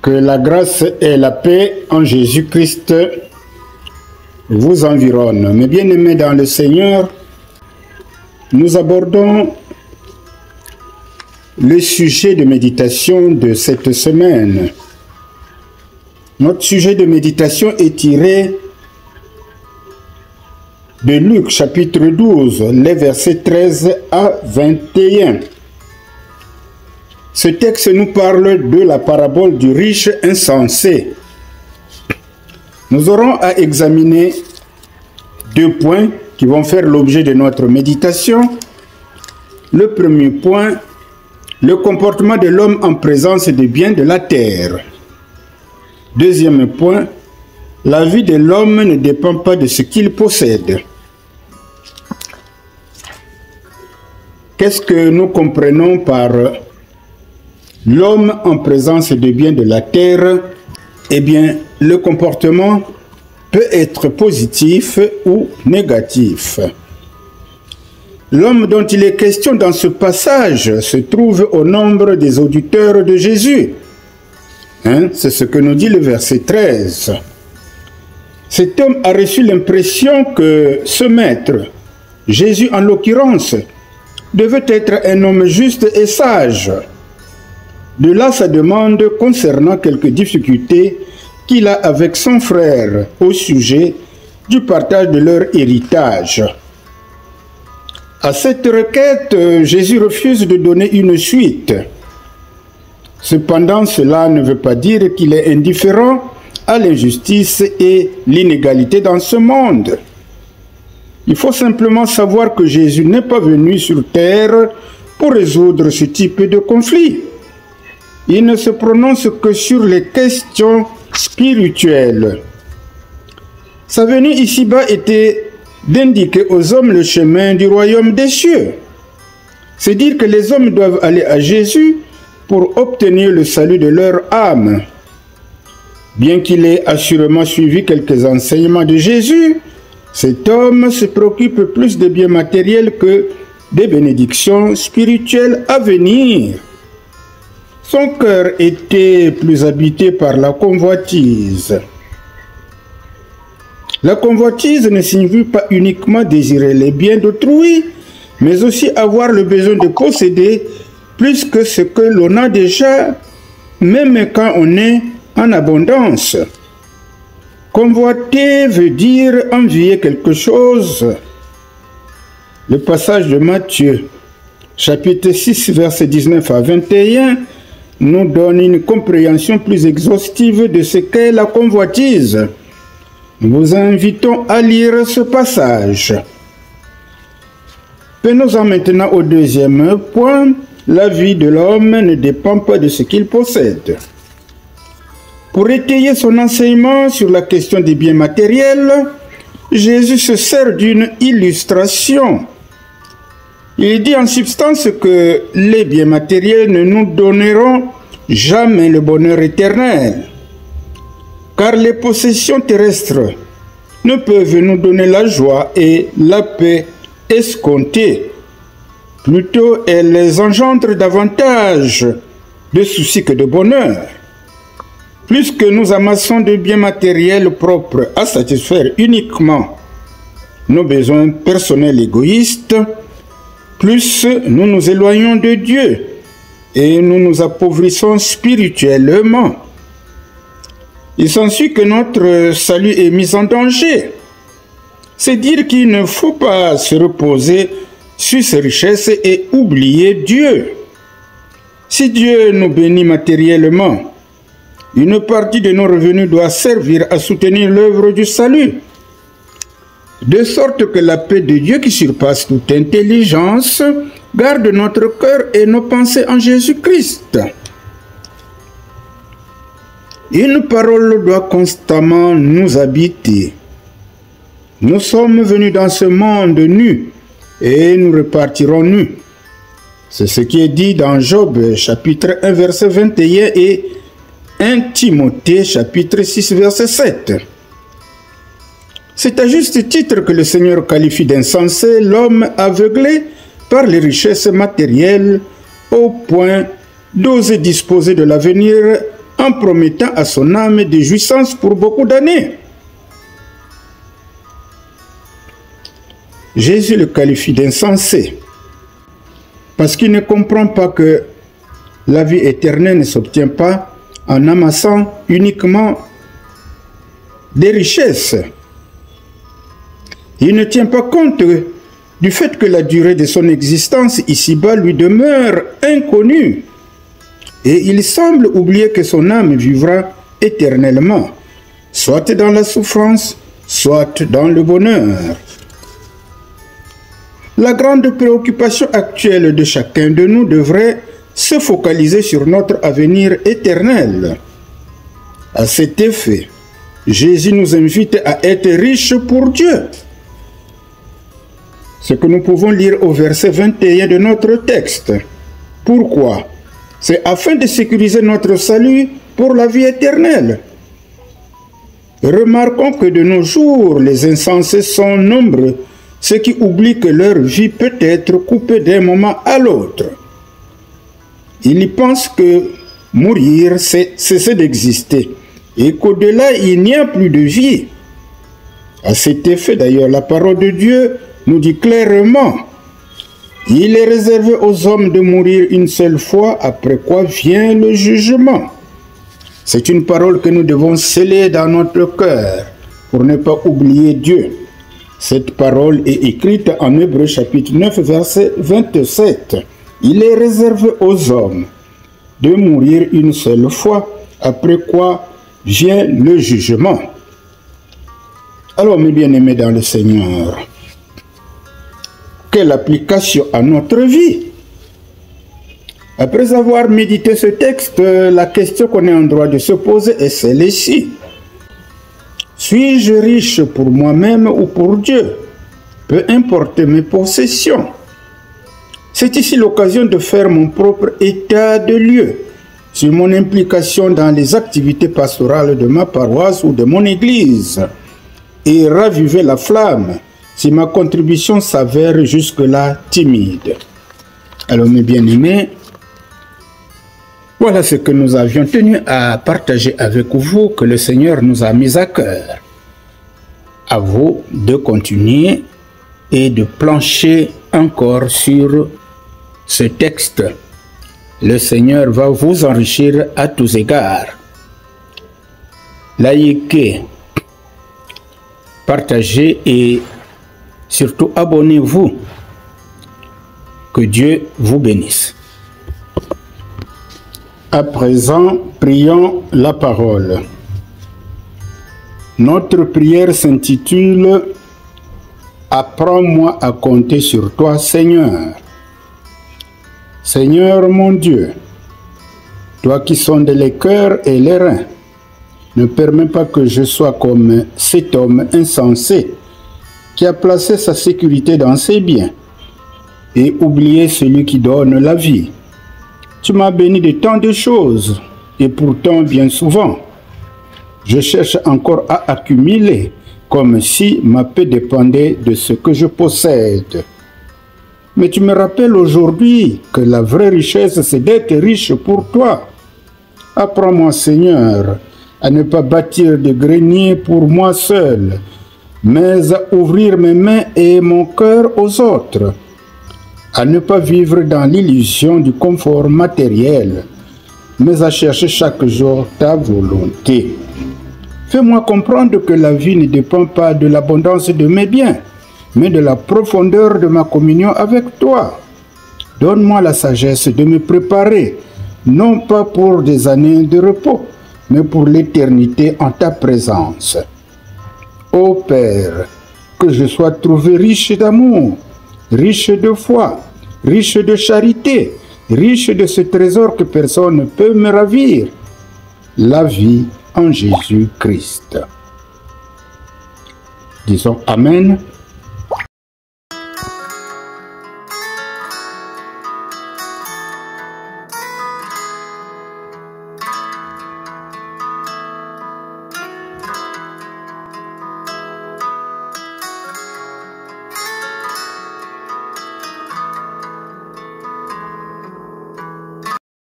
Que la grâce et la paix en Jésus-Christ vous environnent. Mes bien-aimés dans le Seigneur, nous abordons le sujet de méditation de cette semaine. Notre sujet de méditation est tiré de Luc chapitre 12, les versets 13 à 21. Ce texte nous parle de la parabole du riche insensé. Nous aurons à examiner deux points qui vont faire l'objet de notre méditation. Le premier point, le comportement de l'homme en présence des biens de la terre. Deuxième point, la vie de l'homme ne dépend pas de ce qu'il possède. Qu'est-ce que nous comprenons par l'homme en présence des biens de la terre? Eh bien, le comportement peut être positif ou négatif. L'homme dont il est question dans ce passage se trouve au nombre des auditeurs de Jésus. C'est ce que nous dit le verset 13. Cet homme a reçu l'impression que ce maître, Jésus en l'occurrence, devait être un homme juste et sage. De là sa demande concernant quelques difficultés qu'il a avec son frère au sujet du partage de leur héritage. À cette requête, Jésus refuse de donner une suite. Cependant, cela ne veut pas dire qu'il est indifférent à l'injustice et l'inégalité dans ce monde. Il faut simplement savoir que Jésus n'est pas venu sur terre pour résoudre ce type de conflit. Il ne se prononce que sur les questions spirituelles. Sa venue ici-bas était d'indiquer aux hommes le chemin du royaume des cieux. C'est dire que les hommes doivent aller à Jésus pour obtenir le salut de leur âme. Bien qu'il ait assurément suivi quelques enseignements de Jésus, cet homme se préoccupe plus des biens matériels que des bénédictions spirituelles à venir. Son cœur était plus habité par la convoitise. La convoitise ne signifie pas uniquement désirer les biens d'autrui, mais aussi avoir le besoin de posséder plus que ce que l'on a déjà, même quand on est en abondance. Convoiter veut dire envier quelque chose. Le passage de Matthieu, chapitre 6, versets 19 à 21, nous donne une compréhension plus exhaustive de ce qu'est la convoitise. Nous vous invitons à lire ce passage. Venons-en maintenant au deuxième point. La vie de l'homme ne dépend pas de ce qu'il possède. Pour étayer son enseignement sur la question des biens matériels, Jésus se sert d'une illustration. Il dit en substance que les biens matériels ne nous donneront jamais le bonheur éternel, car les possessions terrestres ne peuvent nous donner la joie et la paix escomptées. Plutôt, elles engendrent davantage de soucis que de bonheur. Plus que nous amassons de biens matériels propres à satisfaire uniquement nos besoins personnels égoïstes, plus nous nous éloignons de Dieu et nous nous appauvrissons spirituellement. Il s'ensuit que notre salut est mis en danger. C'est dire qu'il ne faut pas se reposer sur ses richesses et oublier Dieu. Si Dieu nous bénit matériellement, une partie de nos revenus doit servir à soutenir l'œuvre du salut, de sorte que la paix de Dieu qui surpasse toute intelligence garde notre cœur et nos pensées en Jésus-Christ. Une parole doit constamment nous habiter. Nous sommes venus dans ce monde nus et nous repartirons nus. C'est ce qui est dit dans Job chapitre 1 verset 21 et 1 Timothée chapitre 6 verset 7. C'est à juste titre que le Seigneur qualifie d'insensé l'homme aveuglé par les richesses matérielles au point d'oser disposer de l'avenir en promettant à son âme des jouissances pour beaucoup d'années. Jésus le qualifie d'insensé parce qu'il ne comprend pas que la vie éternelle ne s'obtient pas en amassant uniquement des richesses. Il ne tient pas compte du fait que la durée de son existence ici-bas lui demeure inconnue. Et il semble oublier que son âme vivra éternellement, soit dans la souffrance, soit dans le bonheur. La grande préoccupation actuelle de chacun de nous devrait se focaliser sur notre avenir éternel. À cet effet, Jésus nous invite à être riches pour Dieu. Ce que nous pouvons lire au verset 21 de notre texte. Pourquoi? C'est afin de sécuriser notre salut pour la vie éternelle. Remarquons que de nos jours, les insensés sont nombreux, ceux qui oublient que leur vie peut être coupée d'un moment à l'autre. Ils pensent que mourir, c'est cesser d'exister, et qu'au-delà, il n'y a plus de vie. À cet effet, d'ailleurs, la parole de Dieu nous dit clairement: il est réservé aux hommes de mourir une seule fois, après quoi vient le jugement. C'est une parole que nous devons sceller dans notre cœur pour ne pas oublier Dieu. Cette parole est écrite en Hébreux chapitre 9, verset 27. Il est réservé aux hommes de mourir une seule fois, après quoi vient le jugement. Alors, mes bien-aimés dans le Seigneur, quelle application à notre vie? Après avoir médité ce texte, la question qu'on est en droit de se poser est celle-ci. Suis-je riche pour moi-même ou pour Dieu? Peu importe mes possessions. C'est ici l'occasion de faire mon propre état de lieu sur mon implication dans les activités pastorales de ma paroisse ou de mon église et raviver la flamme si ma contribution s'avère jusque-là timide. Alors mes bien-aimés, voilà ce que nous avions tenu à partager avec vous, que le Seigneur nous a mis à cœur. À vous de continuer et de plancher encore sur ce texte. Le Seigneur va vous enrichir à tous égards. Likez, partagez et surtout abonnez-vous. Que Dieu vous bénisse. À présent, prions la parole. Notre prière s'intitule « Apprends-moi à compter sur toi, Seigneur ». Seigneur mon Dieu, toi qui sondes les cœurs et les reins, ne permets pas que je sois comme cet homme insensé qui a placé sa sécurité dans ses biens et oublié celui qui donne la vie. Tu m'as béni de tant de choses, et pourtant bien souvent, je cherche encore à accumuler, comme si ma paix dépendait de ce que je possède. Mais tu me rappelles aujourd'hui que la vraie richesse, c'est d'être riche pour toi. Apprends-moi, Seigneur, à ne pas bâtir de grenier pour moi seul, mais à ouvrir mes mains et mon cœur aux autres, à ne pas vivre dans l'illusion du confort matériel, mais à chercher chaque jour ta volonté. Fais-moi comprendre que la vie ne dépend pas de l'abondance de mes biens, mais de la profondeur de ma communion avec toi. Donne-moi la sagesse de me préparer, non pas pour des années de repos, mais pour l'éternité en ta présence. Ô Père, que je sois trouvé riche d'amour, riche de foi, riche de charité, riche de ce trésor que personne ne peut me ravir, la vie en Jésus-Christ. Disons Amen.